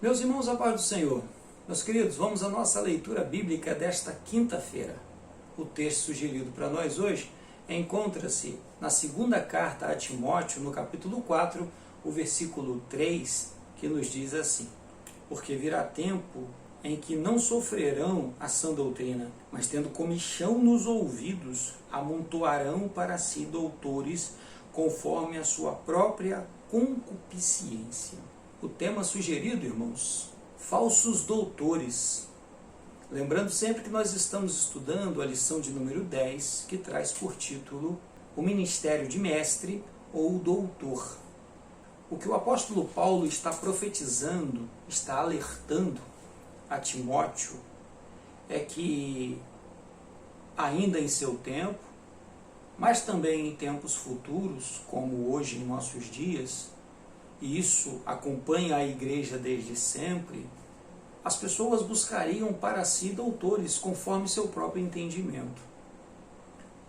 Meus irmãos, a paz do Senhor. Meus queridos, vamos à nossa leitura bíblica desta quinta-feira. O texto sugerido para nós hoje encontra-se na segunda carta a Timóteo, no capítulo 4, o versículo 3, que nos diz assim: porque virá tempo em que não sofrerão a sã doutrina, mas tendo comichão nos ouvidos, amontoarão para si doutores, conforme a sua própria concupiscência. O tema sugerido, irmãos, falsos doutores. Lembrando sempre que nós estamos estudando a lição de número 10, que traz por título o ministério de mestre ou doutor. O que o apóstolo Paulo está profetizando, está alertando a Timóteo, é que ainda em seu tempo, mas também em tempos futuros, como hoje em nossos dias, e isso acompanha a igreja desde sempre, as pessoas buscariam para si doutores conforme seu próprio entendimento.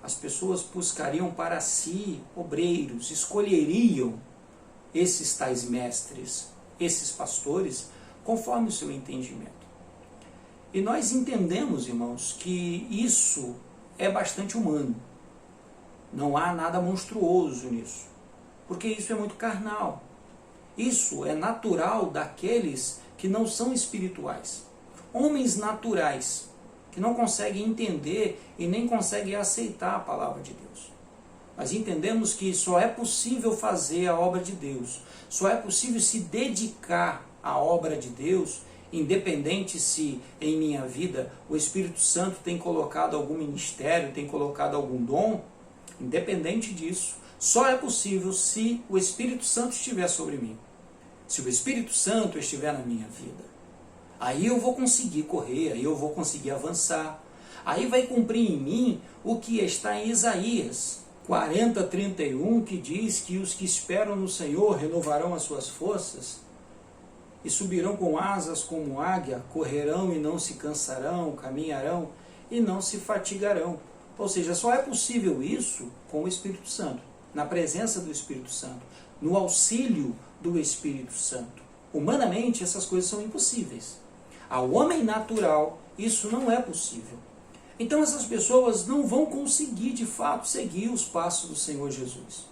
As pessoas buscariam para si obreiros, escolheriam esses tais mestres, esses pastores, conforme o seu entendimento. E nós entendemos, irmãos, que isso é bastante humano. Não há nada monstruoso nisso, porque isso é muito carnal. Isso é natural daqueles que não são espirituais. Homens naturais, que não conseguem entender e nem conseguem aceitar a palavra de Deus. Mas entendemos que só é possível fazer a obra de Deus, só é possível se dedicar à obra de Deus, independente se em minha vida o Espírito Santo tem colocado algum ministério, tem colocado algum dom, independente disso, só é possível se o Espírito Santo estiver sobre mim. Se o Espírito Santo estiver na minha vida, aí eu vou conseguir correr, aí eu vou conseguir avançar. Aí vai cumprir em mim o que está em Isaías 40:31, que diz que os que esperam no Senhor renovarão as suas forças e subirão com asas como águia, correrão e não se cansarão, caminharão e não se fatigarão. Ou seja, só é possível isso com o Espírito Santo, na presença do Espírito Santo, no auxílio do Espírito Santo. Humanamente, essas coisas são impossíveis. Ao homem natural, isso não é possível. Então, essas pessoas não vão conseguir, de fato, seguir os passos do Senhor Jesus,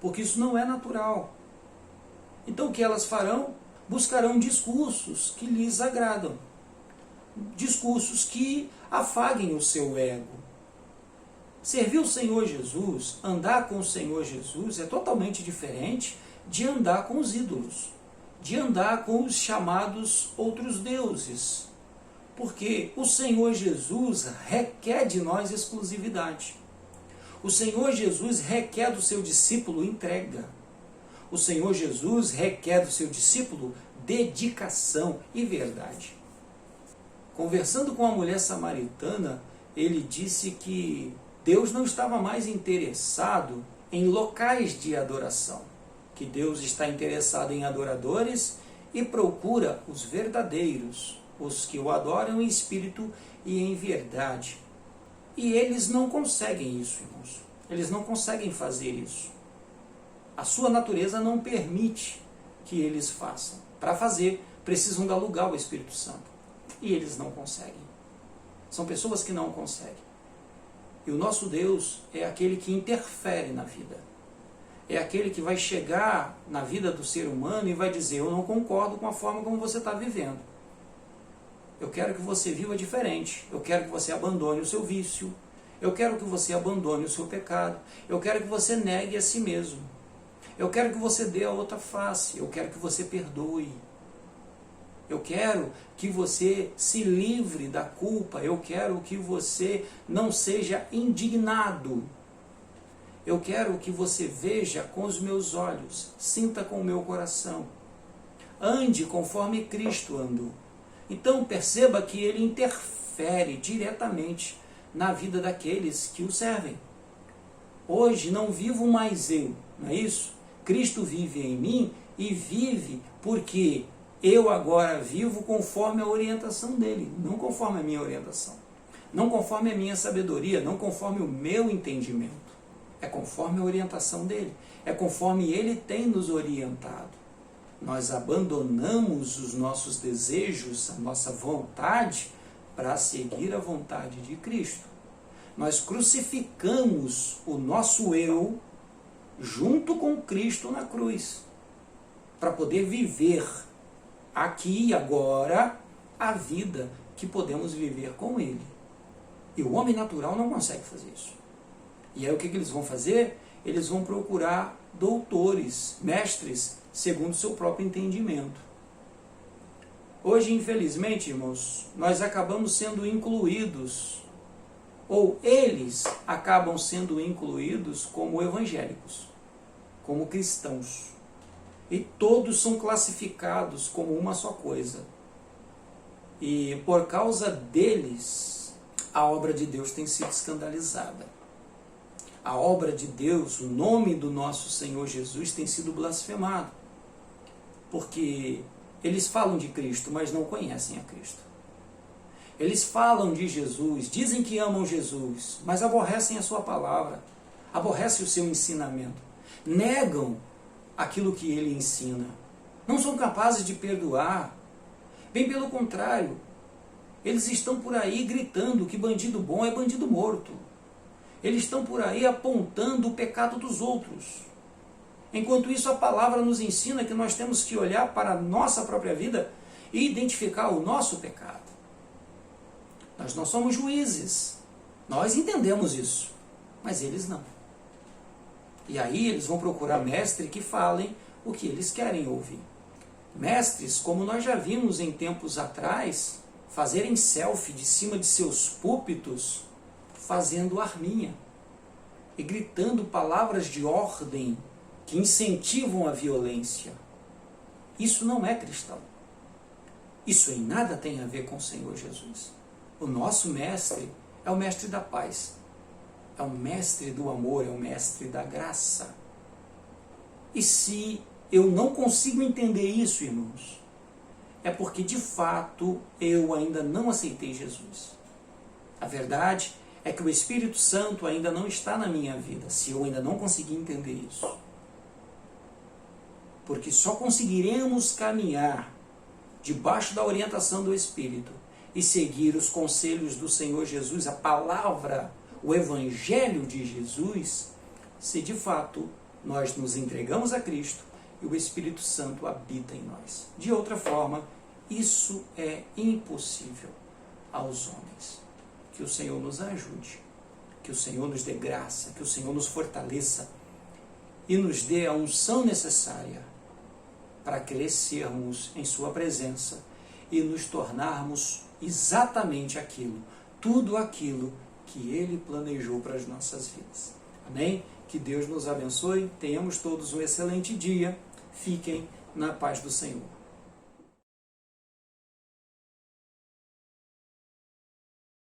porque isso não é natural. Então, o que elas farão? Buscarão discursos que lhes agradam, discursos que afaguem o seu ego. Servir o Senhor Jesus, andar com o Senhor Jesus é totalmente diferente de andar com os ídolos, de andar com os chamados outros deuses. Porque o Senhor Jesus requer de nós exclusividade. O Senhor Jesus requer do seu discípulo entrega. O Senhor Jesus requer do seu discípulo dedicação e verdade. Conversando com a mulher samaritana, ele disse que Deus não estava mais interessado em locais de adoração, que Deus está interessado em adoradores e procura os verdadeiros, os que o adoram em espírito e em verdade. E eles não conseguem isso, irmãos. Eles não conseguem fazer isso. A sua natureza não permite que eles façam. Para fazer, precisam dar lugar ao Espírito Santo. E eles não conseguem. São pessoas que não conseguem. E o nosso Deus é aquele que interfere na vida. É aquele que vai chegar na vida do ser humano e vai dizer: eu não concordo com a forma como você está vivendo. Eu quero que você viva diferente. Eu quero que você abandone o seu vício. Eu quero que você abandone o seu pecado. Eu quero que você negue a si mesmo. Eu quero que você dê a outra face. Eu quero que você perdoe. Eu quero que você se livre da culpa. Eu quero que você não seja indignado. Eu quero que você veja com os meus olhos, sinta com o meu coração. Ande conforme Cristo andou. Então perceba que ele interfere diretamente na vida daqueles que o servem. Hoje não vivo mais eu, não é isso? Cristo vive em mim e vive porque eu agora vivo conforme a orientação dele, não conforme a minha orientação, não conforme a minha sabedoria, não conforme o meu entendimento. É conforme a orientação dele, é conforme ele tem nos orientado. Nós abandonamos os nossos desejos, a nossa vontade, para seguir a vontade de Cristo. Nós crucificamos o nosso eu junto com Cristo na cruz, para poder viver aqui e agora a vida que podemos viver com Ele. E o homem natural não consegue fazer isso. E aí o que eles vão fazer? Eles vão procurar doutores, mestres, segundo o seu próprio entendimento. Hoje, infelizmente, irmãos, nós acabamos sendo incluídos, ou eles acabam sendo incluídos como evangélicos, como cristãos. E todos são classificados como uma só coisa. E por causa deles, a obra de Deus tem sido escandalizada. A obra de Deus, o nome do nosso Senhor Jesus tem sido blasfemado. Porque eles falam de Cristo, mas não conhecem a Cristo. Eles falam de Jesus, dizem que amam Jesus, mas aborrecem a sua palavra, aborrecem o seu ensinamento, negam aquilo que ele ensina, não são capazes de perdoar. Bem pelo contrário, eles estão por aí gritando que bandido bom é bandido morto. Eles estão por aí apontando o pecado dos outros. Enquanto isso, a palavra nos ensina que nós temos que olhar para a nossa própria vida e identificar o nosso pecado. Nós não somos juízes. Nós entendemos isso, mas eles não. E aí eles vão procurar mestres que falem o que eles querem ouvir. Mestres, como nós já vimos em tempos atrás, fazerem selfie de cima de seus púlpitos, fazendo arminha e gritando palavras de ordem que incentivam a violência. Isso não é cristão. Isso em nada tem a ver com o Senhor Jesus. O nosso mestre é o mestre da paz, é o mestre do amor, é o mestre da graça. E se eu não consigo entender isso, irmãos, é porque de fato eu ainda não aceitei Jesus. A verdade é que o Espírito Santo ainda não está na minha vida, se eu ainda não conseguir entender isso. Porque só conseguiremos caminhar debaixo da orientação do Espírito e seguir os conselhos do Senhor Jesus, a palavra, o Evangelho de Jesus, se de fato nós nos entregamos a Cristo e o Espírito Santo habita em nós. De outra forma, isso é impossível aos homens. Que o Senhor nos ajude, que o Senhor nos dê graça, que o Senhor nos fortaleça e nos dê a unção necessária para crescermos em sua presença e nos tornarmos exatamente aquilo, tudo aquilo que Ele planejou para as nossas vidas. Amém? Que Deus nos abençoe, tenhamos todos um excelente dia, fiquem na paz do Senhor.